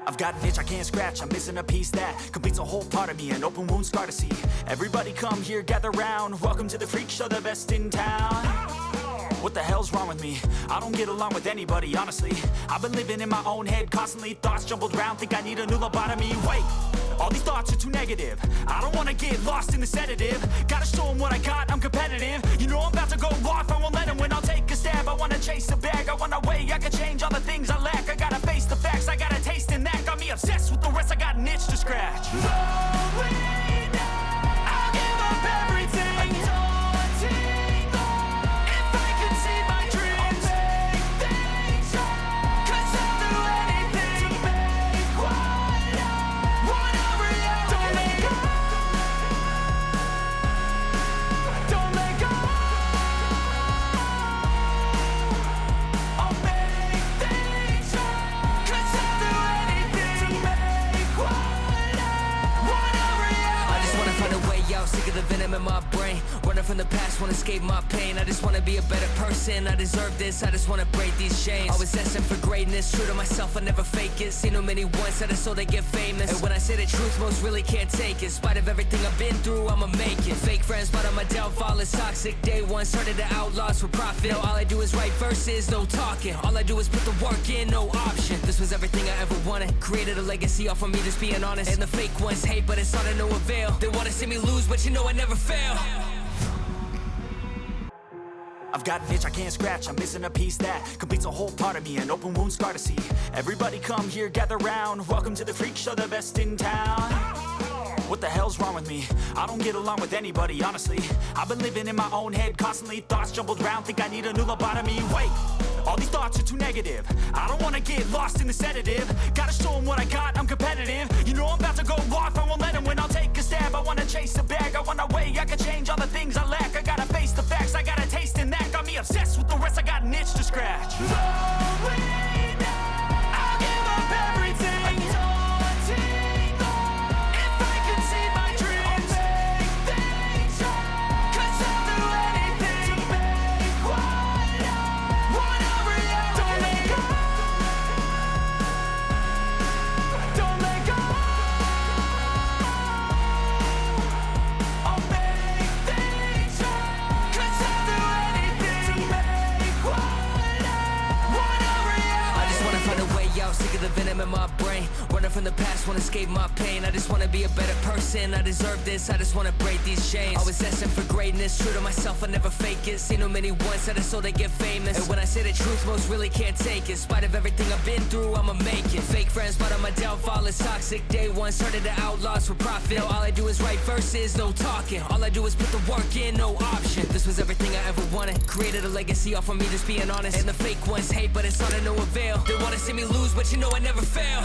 I've got an itch I can't scratch, I'm missing a piece that completes a whole part of me, an open wound scar to see. Everybody come here, gather round, welcome to the freak show, the best in town. What the hell's wrong with me? I don't get along with anybody, honestly. I've been living in my own head constantly, thoughts jumbled round, think I need a new lobotomy. Wait, all these thoughts are too negative. I don't wanna get lost in the sedative. Gotta show them what I got, I'm competitive. You know I'm about to go off, I won't let them win, I'll take a stab. I wanna chase a bag, I want a way I can change all the things I lack. I gotta face the facts, I got a taste in that. Got me obsessed with the rest, I got an itch to scratch. Going down, I'll give up everything. Daunting, if I could see my dreams, I'll make things right. 'Cause I'll do anything to make what I want a reality. Don't let go, don't let go. I'll make things right. 'Cause I'll do anything to make what I want a reality. I just wanna find a way out, sick of the venom in my brain. Running from the past, wanna escape my pain. I just wanna be a better person, I deserve this. I just wanna break these chains. Always asking for greatness, true to myself, I never fake it. Seen too many once that I so they get famous. And when I say the truth, most really can't take it. In spite of everything I've been through, I'ma make it. Fake friends, but on my downfall is toxic. Day one, started the outlaws for profit. Now all I do is write verses, no talking. All I do is put the work in, no option. This was everything I ever wanted. Created a legacy off of me, just being honest. And the fake ones hate, but it's all to no avail. They wanna see me lose, but you know I never fail. I've got an itch I can't scratch, I'm missing a piece that completes a whole part of me, an open wound scar to see. Everybody come here, gather round, welcome to the freak show, the best in town. What the hell's wrong with me? I don't get along with anybody, honestly. I've been living in my own head constantly, thoughts jumbled round, think I need a new lobotomy. Wait, all these thoughts are too negative. I don't wanna get lost in the sedative. Gotta show them what I got, I'm competitive. You know I'm about to go off, I won't let them win, I'll take a stab. I wanna chase a bag, I want a way I can change all the things I lack. I gotta face the facts, I got a taste in that. Got me obsessed with the rest, I got an itch to scratch. Going down, I'll give up everything. Daunting, if I could see my dreams, I'll make things right. 'Cause I'll do anything to make what I want a reality. Don't let go, don't let go. I'll make things right. 'Cause I'll do anything to make what I want a reality. I just wanna find a way out, sick of the venom in my brain. Running from the past, wanna escape my pain. I just wanna be a better person, I deserve this. I just wanna break these chains. Always asking for greatness, true to myself, I never fake it. Seen too many once that I so they get famous. And when I say the truth, most really can't take it. In spite of everything I've been through, I'ma make it. Fake friends, but on my downfall is toxic. Day one, started the outlaws for profit. Now all I do is write verses, no talking. All I do is put the work in, no option. This was everything I ever wanted. Created a legacy off of me, just being honest. And the fake ones hate, but it's all to no avail. They wanna see me lose, but you know I never fail.